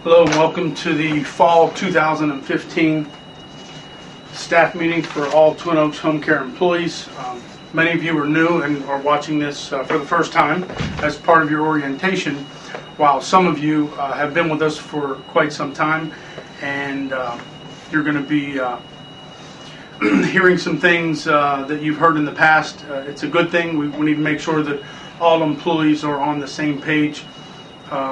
Hello and welcome to the Fall 2015 staff meeting for all Twin Oaks Home Care employees. Many of you are new and are watching this for the first time as part of your orientation, while some of you have been with us for quite some time, and you're going to be hearing some things that you've heard in the past. It's a good thing. We need to make sure that all employees are on the same page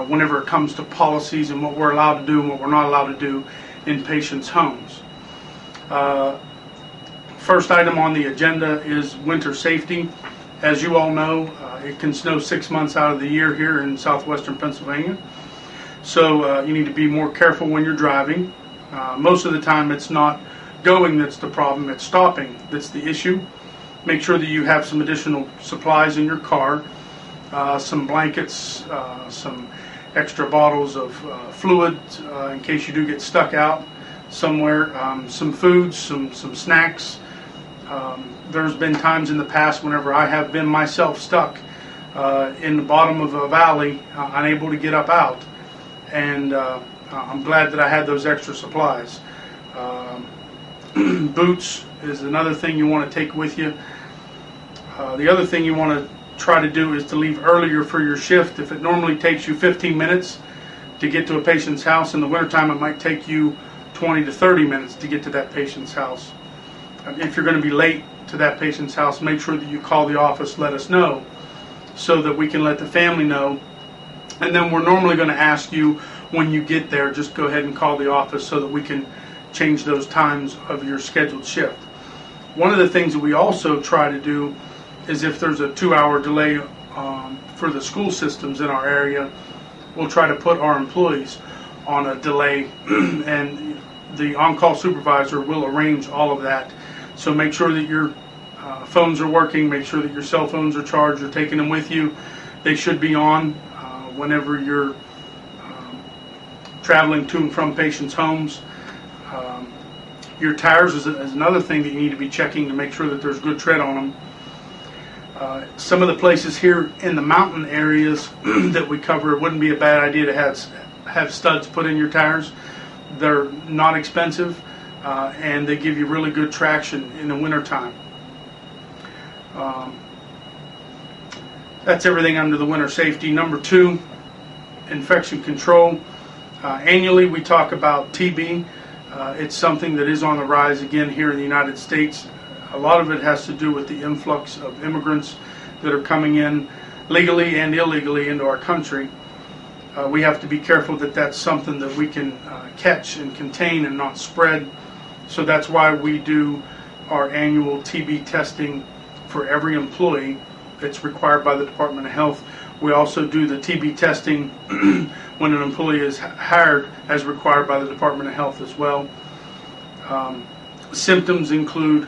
whenever it comes to policies and what we're allowed to do and what we're not allowed to do in patients' homes. First item on the agenda is winter safety. As you all know, it can snow 6 months out of the year here in southwestern Pennsylvania. So you need to be more careful when you're driving. Most of the time it's not going that's the problem, it's stopping that's the issue. Make sure that you have some additional supplies in your car. Some blankets, some extra bottles of fluid in case you do get stuck out somewhere, some foods, some snacks. There's been times in the past whenever I have been myself stuck in the bottom of a valley, unable to get up out, and I'm glad that I had those extra supplies. Boots is another thing you want to take with you. The other thing you want to try to do is to leave earlier for your shift. If it normally takes you 15 minutes to get to a patient's house, in the wintertime it might take you 20 to 30 minutes to get to that patient's house. If you're going to be late to that patient's house, make sure that you call the office, let us know, so that we can let the family know. And then we're normally going to ask you when you get there, just go ahead and call the office so that we can change those times of your scheduled shift. One of the things that we also try to do is if there's a 2-hour delay for the school systems in our area, we'll try to put our employees on a delay and the on-call supervisor will arrange all of that. So make sure that your phones are working, make sure that your cell phones are charged, you're taking them with you. They should be on whenever you're traveling to and from patients' homes. Your tires is another thing that you need to be checking to make sure that there's good tread on them. Some of the places here in the mountain areas that we cover, it wouldn't be a bad idea to have studs put in your tires. They're not expensive and they give you really good traction in the wintertime. That's everything under the winter safety. Number 2, infection control. Annually we talk about TB. It's something that is on the rise again here in the United States. A lot of it has to do with the influx of immigrants that are coming in legally and illegally into our country. We have to be careful that that's something that we can catch and contain and not spread. So that's why we do our annual TB testing for every employee. It's required by the Department of Health. We also do the TB testing when an employee is hired as required by the Department of Health as well. Symptoms include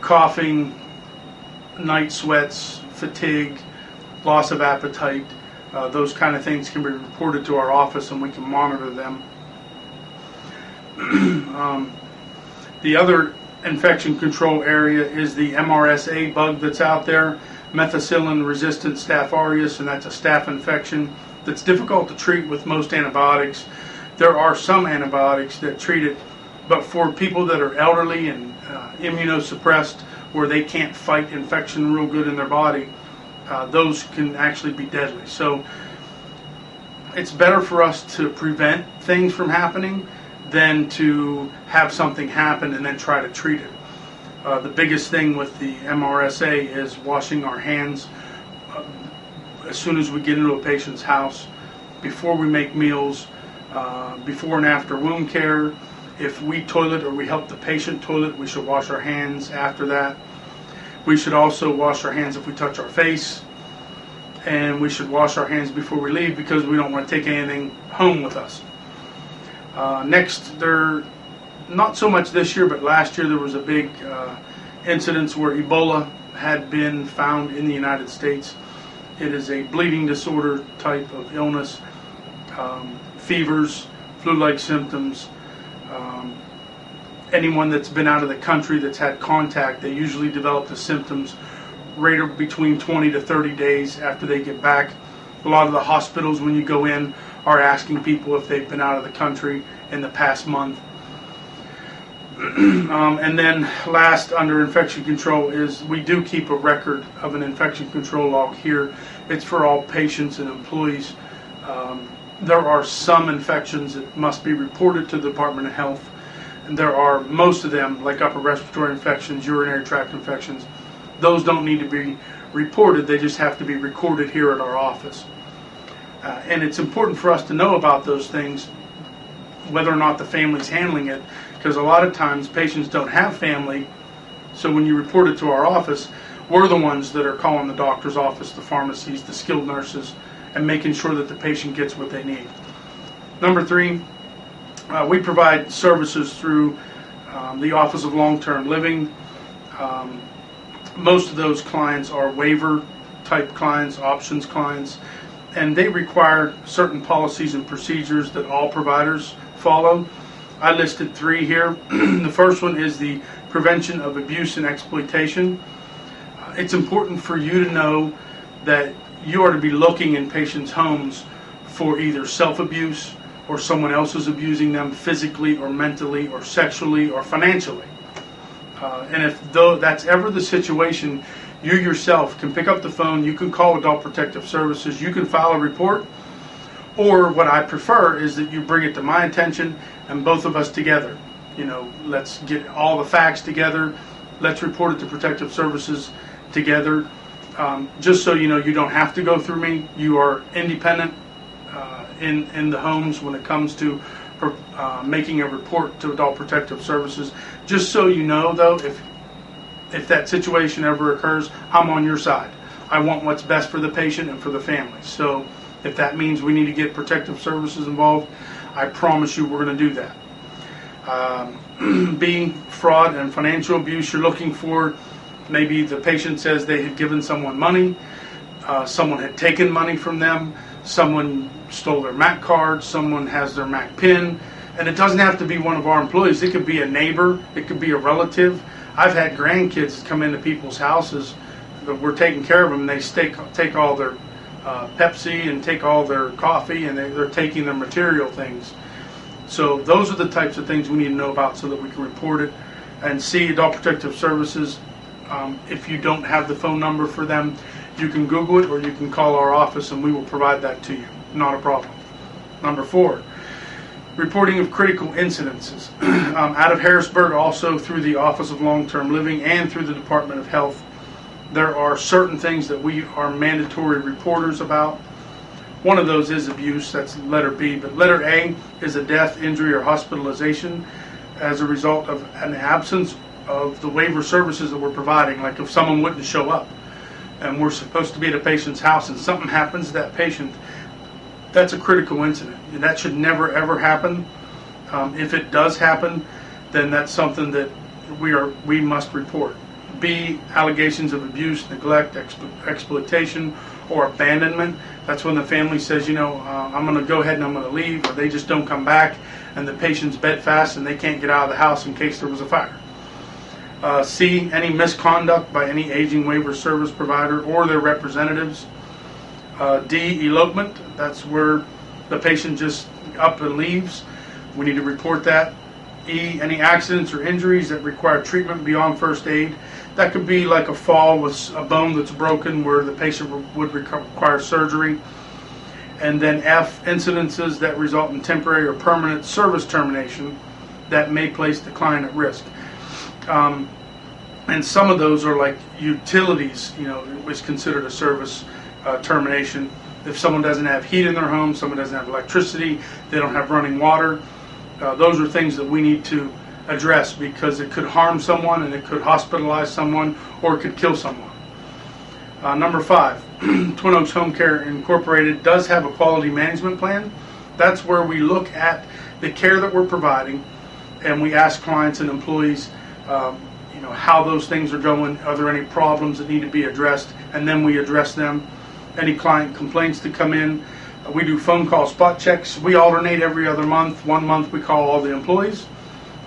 coughing, night sweats, fatigue, loss of appetite. Those kind of things can be reported to our office and we can monitor them. The other infection control area is the MRSA bug that's out there, methicillin-resistant Staph aureus, and that's a staph infection that's difficult to treat with most antibiotics. There are some antibiotics that treat it, but for people that are elderly and immunosuppressed, where they can't fight infection real good in their body, those can actually be deadly. So it's better for us to prevent things from happening than to have something happen and then try to treat it. The biggest thing with the MRSA is washing our hands as soon as we get into a patient's house, before we make meals, before and after wound care. If we toilet or we help the patient toilet, we should wash our hands after that. We should also wash our hands if we touch our face, and we should wash our hands before we leave because we don't want to take anything home with us. Next, not so much this year, but last year there was a big incident where Ebola had been found in the United States. It is a bleeding disorder type of illness, fevers, flu-like symptoms. Anyone that's been out of the country that's had contact, they usually develop the symptoms right between 20 to 30 days after they get back. A lot of the hospitals, when you go in, are asking people if they've been out of the country in the past month. And then last, under infection control, is we do keep a record of an infection control log here. It's for all patients and employees. There are some infections that must be reported to the Department of Health, and there are most of them, like upper respiratory infections, urinary tract infections. Those don't need to be reported, they just have to be recorded here at our office. And it's important for us to know about those things, whether or not the family's handling it, because a lot of times patients don't have family, so when you report it to our office, we're the ones that are calling the doctor's office, the pharmacies, the skilled nurses, and making sure that the patient gets what they need. Number 3, we provide services through the Office of Long-Term Living. Most of those clients are waiver type clients, options clients, and they require certain policies and procedures that all providers follow. I listed 3 here. The first one is the prevention of abuse and exploitation. It's important for you to know that you are to be looking in patients' homes for either self-abuse or someone else is abusing them physically or mentally or sexually or financially. And if that's ever the situation, you yourself can pick up the phone, you can call Adult Protective Services, you can file a report, or what I prefer is that you bring it to my attention and both of us together. Let's get all the facts together, let's report it to Protective Services together. Just so you know, you don't have to go through me. You are independent in the homes when it comes to making a report to Adult Protective Services. Just so you know, though, if that situation ever occurs, I'm on your side. I want what's best for the patient and for the family. So if that means we need to get Protective Services involved, I promise you we're going to do that. Being fraud and financial abuse, you're looking for maybe the patient says they had given someone money, someone had taken money from them, someone stole their MAC card, someone has their MAC PIN, and it doesn't have to be one of our employees. It could be a neighbor, it could be a relative. I've had grandkids come into people's houses that we're taking care of them, and they take all their Pepsi and take all their coffee, and they're taking their material things. So those are the types of things we need to know about so that we can report it and see Adult Protective Services. If you don't have the phone number for them, you can Google it or you can call our office and we will provide that to you. Not a problem. Number 4, reporting of critical incidences. Out of Harrisburg, also through the Office of Long-Term Living and through the Department of Health, there are certain things that we are mandatory reporters about. One of those is abuse, that's letter B, but letter A is a death, injury, or hospitalization as a result of an absence of the waiver services that we're providing. Like if someone wouldn't show up and we're supposed to be at a patient's house and something happens to that patient, that's a critical incident. And that should never ever happen. If it does happen, then that's something that we must report. B, allegations of abuse, neglect, exploitation, or abandonment. That's when the family says, I'm going to go ahead and I'm going to leave, or they just don't come back, and the patient's bedfast and they can't get out of the house in case there was a fire. C, any misconduct by any aging waiver service provider or their representatives. D, elopement. That's where the patient just up and leaves. We need to report that. E, any accidents or injuries that require treatment beyond first aid. That could be like a fall with a bone that's broken where the patient would require surgery. And then F, incidences that result in temporary or permanent service termination that may place the client at risk. And some of those are like utilities, is considered a service termination. If someone doesn't have heat in their home, someone doesn't have electricity, they don't have running water, those are things that we need to address because it could harm someone and it could hospitalize someone or it could kill someone. Number 5, Twin Oaks Home Care Incorporated does have a quality management plan. That's where we look at the care that we're providing and we ask clients and employees how those things are going, are there any problems that need to be addressed, and then we address them. Any client complaints that come in, we do phone call spot checks. We alternate every other month. 1 month we call all the employees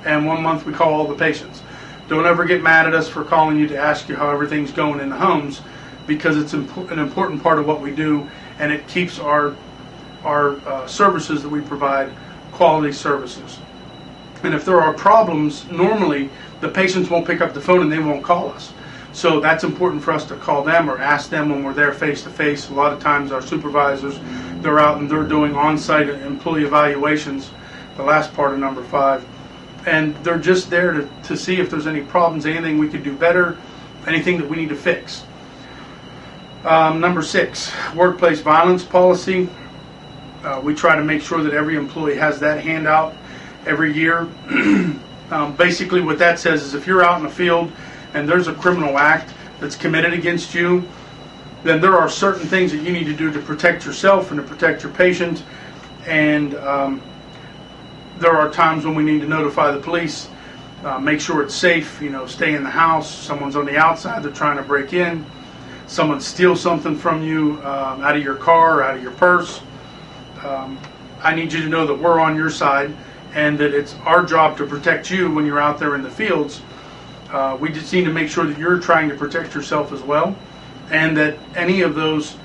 and 1 month we call all the patients. Don't ever get mad at us for calling you to ask you how everything's going in the homes, because it's an important part of what we do, and it keeps our our services that we provide, quality services. And if there are problems, normally the patients won't pick up the phone and they won't call us. So that's important for us to call them or ask them when we're there face to face. A lot of times our supervisors, they're out and they're doing on-site employee evaluations, the last part of number 5. And they're just there to see if there's any problems, anything we could do better, anything that we need to fix. Number 6, workplace violence policy. We try to make sure that every employee has that handout every year. Basically what that says is if you're out in the field and there's a criminal act that's committed against you, then there are certain things that you need to do to protect yourself and to protect your patient. And there are times when we need to notify the police, make sure it's safe, stay in the house. Someone's on the outside, they're trying to break in. Someone steals something from you out of your car or out of your purse. I need you to know that we're on your side and that it's our job to protect you when you're out there in the fields. We just need to make sure that you're trying to protect yourself as well, and that any of those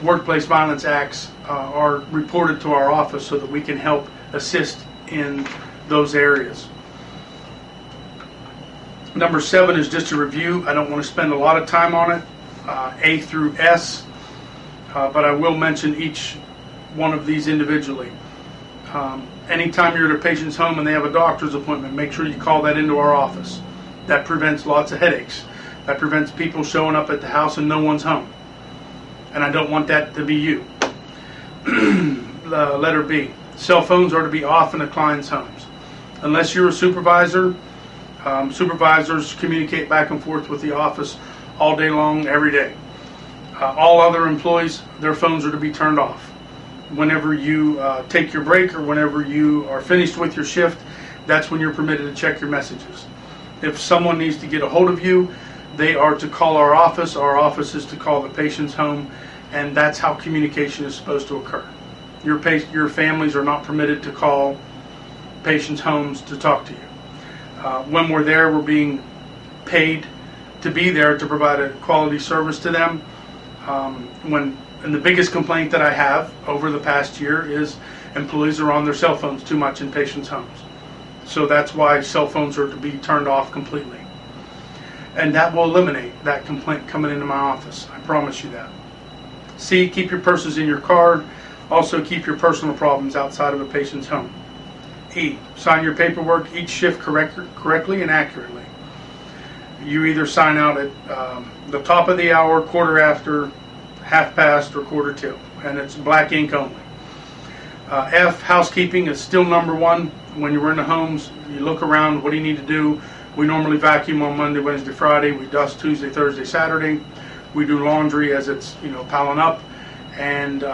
workplace violence acts are reported to our office so that we can help assist in those areas. Number 7 is just a review. I don't want to spend a lot of time on it, A through S, but I will mention each one of these individually. Anytime you're at a patient's home and they have a doctor's appointment, make sure you call that into our office. That prevents lots of headaches. That prevents people showing up at the house and no one's home. And I don't want that to be you. Letter B, cell phones are to be off in the client's homes. Unless you're a supervisor, supervisors communicate back and forth with the office all day long, every day. All other employees, their phones are to be turned off. Whenever you take your break or whenever you are finished with your shift, that's when you're permitted to check your messages. If someone needs to get a hold of you, they are to call our office. Our office is to call the patient's home, and that's how communication is supposed to occur. Your families are not permitted to call patients' homes to talk to you. When we're there, we're being paid to be there to provide a quality service to them. And the biggest complaint that I have over the past year is employees are on their cell phones too much in patients' homes. So that's why cell phones are to be turned off completely. And that will eliminate that complaint coming into my office. I promise you that. C, keep your purses in your car. Also keep your personal problems outside of a patient's home. E, sign your paperwork each shift correctly and accurately. You either sign out at the top of the hour, quarter after, half past, or quarter till, and it's black ink only. F, housekeeping is still number 1. When you're in the homes, you look around, what do you need to do? We normally vacuum on Monday, Wednesday, Friday. We dust Tuesday, Thursday, Saturday. We do laundry as it's piling up. And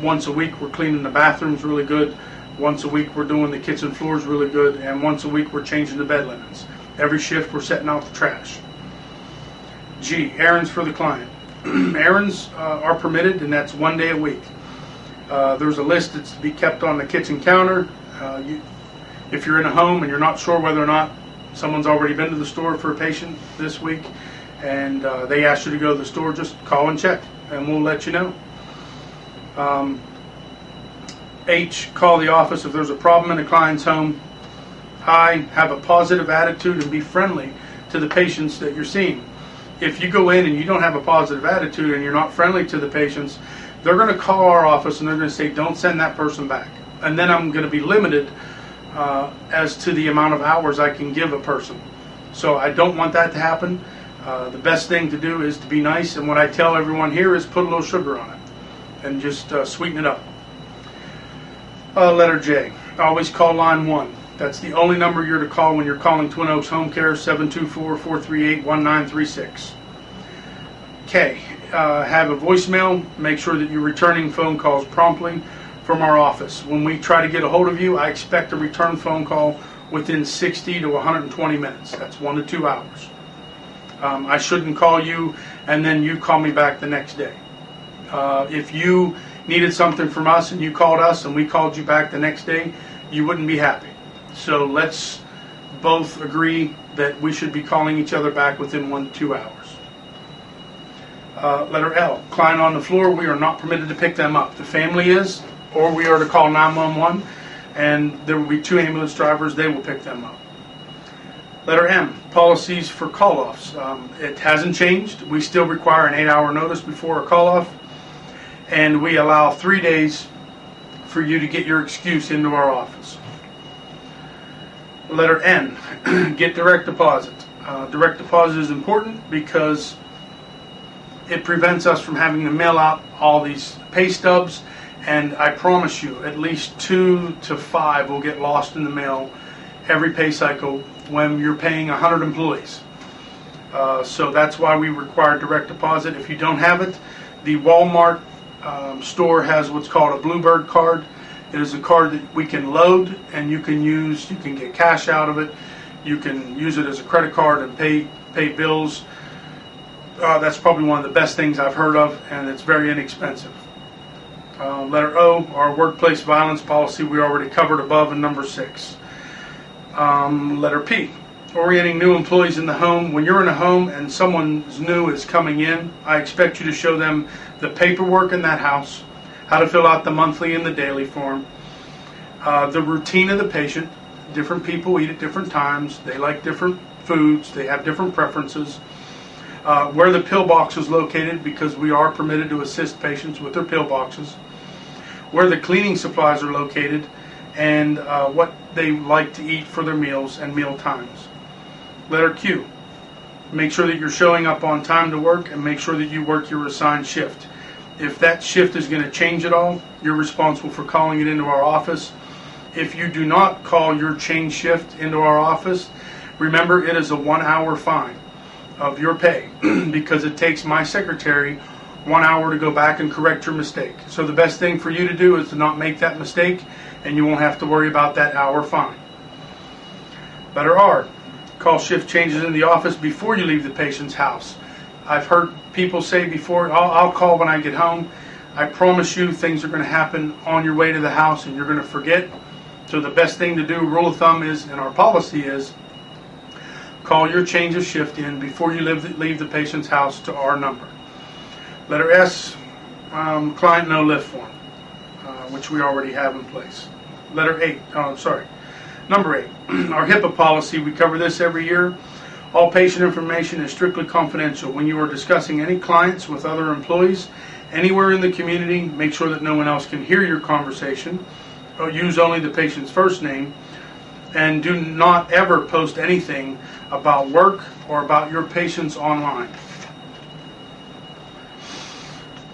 once a week we're cleaning the bathrooms really good. Once a week we're doing the kitchen floors really good. And once a week we're changing the bed linens. Every shift we're setting out the trash. G, errands for the client. Errands are permitted, and that's 1 day a week. There's a list that's to be kept on the kitchen counter. If you're in a home and you're not sure whether or not someone's already been to the store for a patient this week and they ask you to go to the store, just call and check and we'll let you know. H, call the office if there's a problem in a client's home. I, have a positive attitude and be friendly to the patients that you're seeing. If you go in and you don't have a positive attitude and you're not friendly to the patients, they're going to call our office and they're going to say, don't send that person back. And then I'm going to be limited as to the amount of hours I can give a person. So I don't want that to happen. The best thing to do is to be nice, and what I tell everyone here is put a little sugar on it and just sweeten it up. Letter J, always call line 1. That's the only number you're to call when you're calling Twin Oaks Home Care, 724-438-1936. K, have a voicemail. Make sure that you're returning phone calls promptly from our office. When we try to get a hold of you, I expect a return phone call within 60 to 120 minutes. That's 1 to 2 hours. I shouldn't call you and then you call me back the next day. If you needed something from us and you called us and we called you back the next day, you wouldn't be happy. So let's both agree that we should be calling each other back within 1 to 2 hours. Letter L, client on the floor, we are not permitted to pick them up. The family is, or we are to call 911, and there will be 2 ambulance drivers. They will pick them up. Letter M, policies for call-offs. It hasn't changed. We still require an 8-hour notice before a call-off, and we allow 3 days for you to get your excuse into our office. Letter N, get direct deposit. Direct deposit is important because it prevents us from having to mail out all these pay stubs, and I promise you at least 2 to 5 will get lost in the mail every pay cycle when you're paying 100 employees. So that's why we require direct deposit. If you don't have it, the Walmart store has what's called a Bluebird card. It is a card that we can load and you can use. You can get cash out of it. You can use it as a credit card and pay bills. That's probably one of the best things I've heard of, and it's very inexpensive. Letter O, our workplace violence policy we already covered above in number 6. Letter P, orienting new employees in the home. When you're in a home and someone new is coming in, I expect you to show them the paperwork in that house, how to fill out the monthly and the daily form, the routine of the patient. Different people eat at different times. They like different foods. They have different preferences. Where the pill box is located, because we are permitted to assist patients with their pill boxes. Where the cleaning supplies are located, and what they like to eat for their meals and meal times. Letter Q, make sure that you're showing up on time to work, and make sure that you work your assigned shift. If that shift is going to change at all, you're responsible for calling it into our office. If you do not call your change shift into our office, remember it is a 1-hour fine of your pay because it takes my secretary 1 hour to go back and correct your mistake. So the best thing for you to do is to not make that mistake, and you won't have to worry about that hour fine. Letter R, call shift changes in the office before you leave the patient's house. I've heard people say before, I'll call when I get home. I promise you things are going to happen on your way to the house and you're going to forget. So the best thing to do, rule of thumb is, and our policy is, call your change of shift in before you leave the patient's house to our number. Letter S, client no lift form, which we already have in place. Number 8, our HIPAA policy, we cover this every year. All patient information is strictly confidential. When you are discussing any clients with other employees anywhere in the community, make sure that no one else can hear your conversation. Use only the patient's first name, and do not ever post anything about work or about your patients online.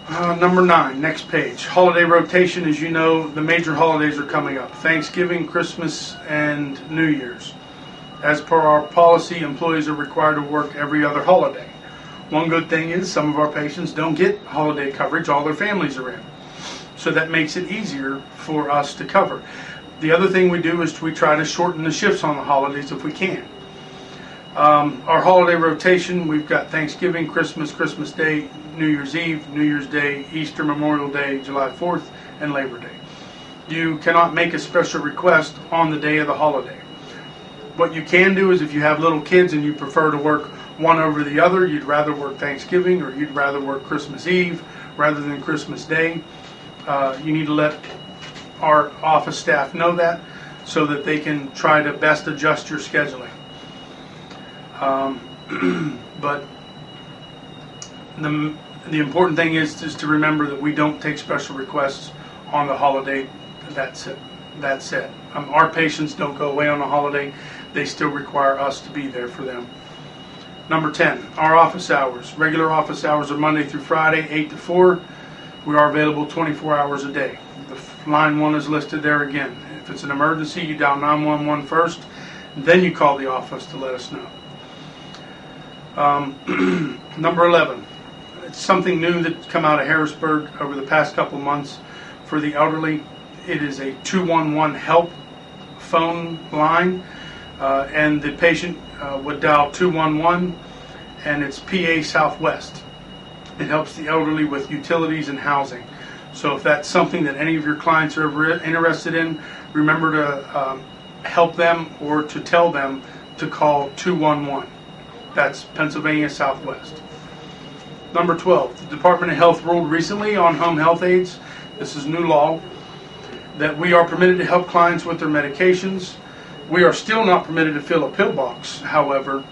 Number 9, next page. Holiday rotation. As you know, the major holidays are coming up. Thanksgiving, Christmas, and New Year's. As per our policy, employees are required to work every other holiday. One good thing is some of our patients don't get holiday coverage. All their families are in. So that makes it easier for us to cover. The other thing we do is we try to shorten the shifts on the holidays if we can. Our holiday rotation, we've got Thanksgiving, Christmas, Christmas Day, New Year's Eve, New Year's Day, Easter, Memorial Day, July 4th, and Labor Day. You cannot make a special request on the day of the holiday. What you can do is if you have little kids and you prefer to work one over the other, you'd rather work Thanksgiving or you'd rather work Christmas Eve rather than Christmas Day, you need to let our office staff know that so that they can try to best adjust your scheduling. But the important thing is to remember that we don't take special requests on the holiday. That's it. That's it. Our patients don't go away on a holiday. They still require us to be there for them. Number 10, our office hours. Regular office hours are Monday through Friday, 8 to 4. We are available 24 hours a day. The line 1 is listed there again. If it's an emergency, you dial 911 first, then you call the office to let us know. Number 11, it's something new that's come out of Harrisburg over the past couple months for the elderly. It is a 211 help phone line, and the patient would dial 211, and it's PA Southwest. It helps the elderly with utilities and housing. So if that's something that any of your clients are ever interested in, remember to help them or to tell them to call 211. That's Pennsylvania Southwest. Number 12, the Department of Health ruled recently on home health aides. This is new law. that we are permitted to help clients with their medications. We are still not permitted to fill a pill box, however,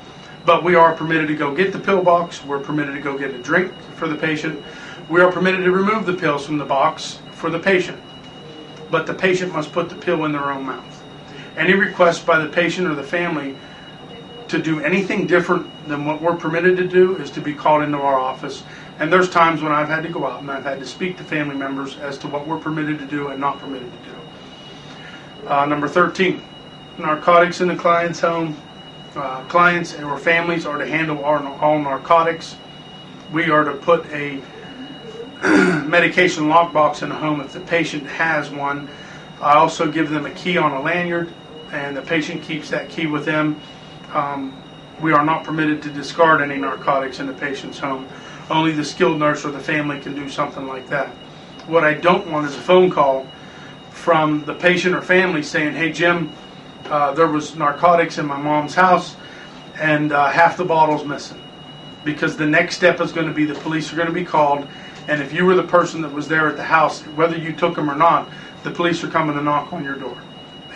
but we are permitted to go get the pill box. We're permitted to go get a drink for the patient. We are permitted to remove the pills from the box for the patient, but the patient must put the pill in their own mouth. Any request by the patient or the family to do anything different than what we're permitted to do is to be called into our office. And there's times when I've had to go out and I've had to speak to family members as to what we're permitted to do and not permitted to do. Number 13, narcotics in the client's home. Clients or families are to handle all narcotics. We are to put a medication lockbox in the home if the patient has one. I also give them a key on a lanyard, and the patient keeps that key with them. We are not permitted to discard any narcotics in the patient's home. Only the skilled nurse or the family can do something like that. What I don't want is a phone call from the patient or family saying, "Hey Jim, there was narcotics in my mom's house and half the bottle's missing." Because the next step is going to be the police are going to be called, and if you were the person that was there at the house, whether you took them or not, the police are coming to knock on your door.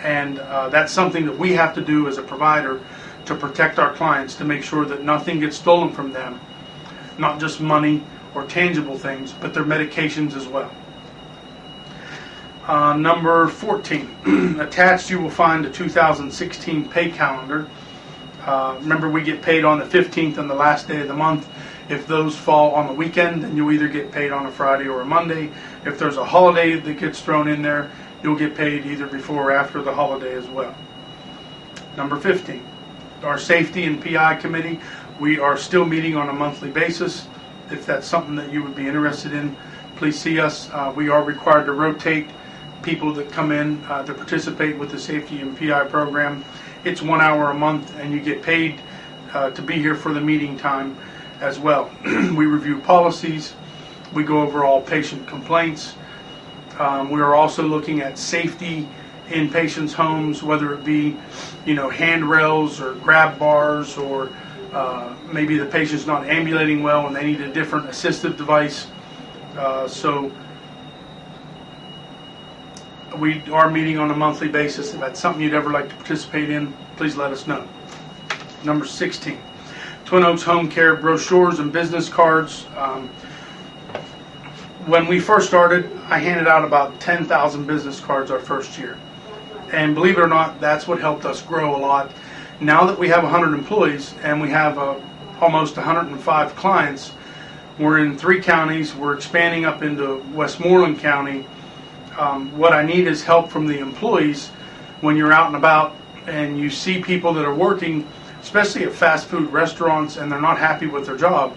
And that's something that we have to do as a provider to protect our clients, to make sure that nothing gets stolen from them, not just money or tangible things, but their medications as well. Number 14, attached you will find a 2016 pay calendar. Remember, we get paid on the 15th and the last day of the month. If those fall on the weekend, then you'll either get paid on a Friday or a Monday. If there's a holiday that gets thrown in there, you'll get paid either before or after the holiday as well. Number 15, our safety and PI committee. We are still meeting on a monthly basis. If that's something that you would be interested in, please see us. We are required to rotate people that come in to participate with the safety and PI program. It's 1 hour a month, and you get paid to be here for the meeting time as well. We review policies. We go over all patient complaints. We are also looking at safety in patients' homes, whether it be, handrails or grab bars, or maybe the patient's not ambulating well and they need a different assistive device. So we are meeting on a monthly basis. If that's something you'd ever like to participate in, please let us know. Number 16, Twin Oaks Home Care brochures and business cards. When we first started, I handed out about 10,000 business cards our first year. And believe it or not, that's what helped us grow a lot. Now that we have 100 employees and we have almost 105 clients, we're in 3 counties. We're expanding up into Westmoreland County. What I need is help from the employees when you're out and about and you see people that are working, especially at fast food restaurants, and they're not happy with their job.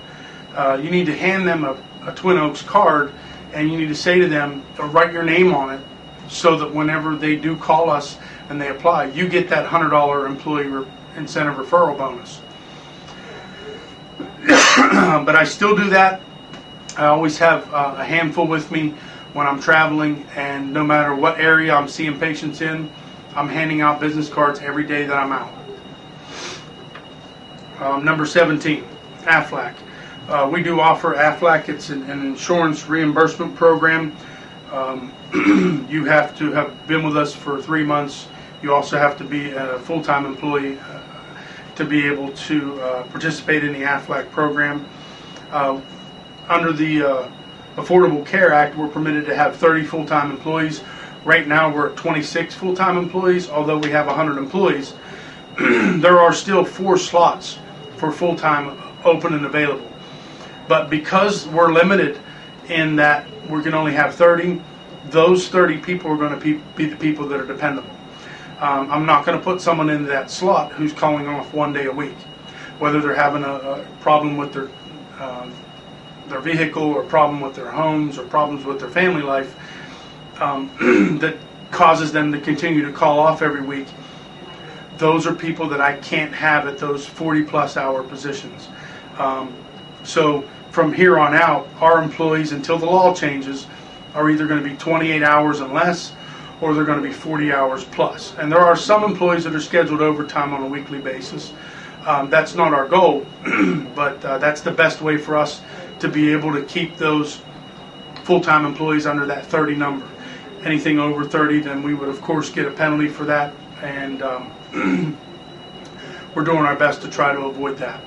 You need to hand them a Twin Oaks card, and you need to say to them, or write your name on it, so that whenever they do call us and they apply, you get that $100 employee incentive referral bonus. But I still do that. I always have a handful with me when I'm traveling, and no matter what area I'm seeing patients in, I'm handing out business cards every day that I'm out. Number 17, AFLAC. We do offer AFLAC. It's an insurance reimbursement program. You have to have been with us for 3 months. You also have to be a full-time employee to be able to participate in the AFLAC program. Under the Affordable Care Act, we're permitted to have 30 full-time employees. Right now we're at 26 full-time employees. Although we have 100 employees, there are still 4 slots for full-time open and available. But because we're limited in that we can only have 30, those 30 people are going to be the people that are dependable. I'm not going to put someone into that slot who's calling off 1 day a week, whether they're having a problem with their vehicle, or problem with their homes, or problems with their family life that causes them to continue to call off every week. Those are people that I can't have at those 40-plus hour positions. So from here on out, our employees, until the law changes, are either going to be 28 hours and less, or they're going to be 40 hours plus. And there are some employees that are scheduled overtime on a weekly basis. That's not our goal, but that's the best way for us to be able to keep those full-time employees under that 30 number. anything over 30, then we would of course get a penalty for that, and we're doing our best to try to avoid that.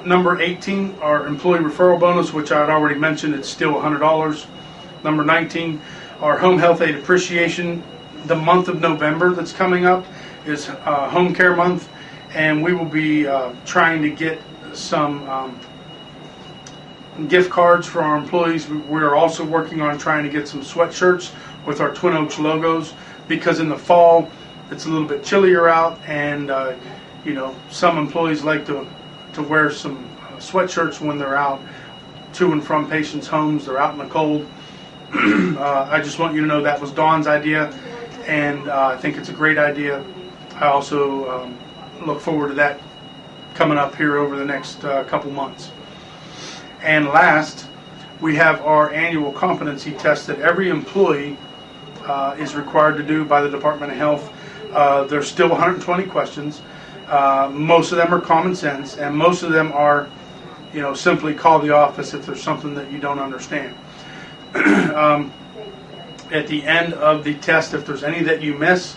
Number 18, our employee referral bonus, which I had already mentioned, it's still $100. Number 19, our home health aid appreciation. The month of November that's coming up is home care month, and we will be trying to get some gift cards for our employees. We are also working on trying to get some sweatshirts with our Twin Oaks logos, because in the fall it's a little bit chillier out, and you know, some employees like to wear some sweatshirts when they're out to and from patients' homes. They're out in the cold. I just want you to know that was Dawn's idea, and I think it's a great idea. I also look forward to that coming up here over the next couple months. And last, we have our annual competency test that every employee is required to do by the Department of Health. There's still 120 questions. Most of them are common sense, and most of them are, you know, simply call the office if there's something that you don't understand. At the end of the test, if there's any that you miss,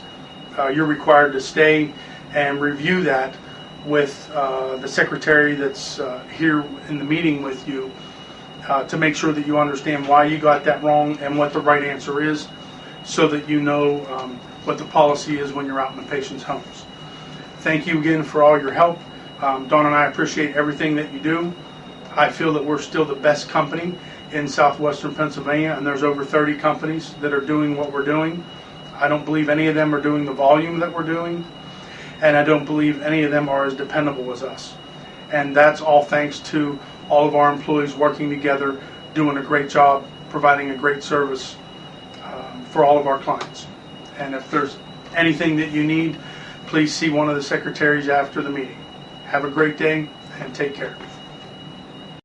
you're required to stay and review that with the secretary that's here in the meeting with you, to make sure that you understand why you got that wrong and what the right answer is, so that you know what the policy is when you're out in the patient's homes. Thank you again for all your help. Dawn and I appreciate everything that you do. I feel that we're still the best company in southwestern Pennsylvania, and there's over 30 companies that are doing what we're doing. I don't believe any of them are doing the volume that we're doing, and I don't believe any of them are as dependable as us. And that's all thanks to all of our employees working together, doing a great job, providing a great service for all of our clients. And if there's anything that you need, please see one of the secretaries after the meeting. Have a great day and take care.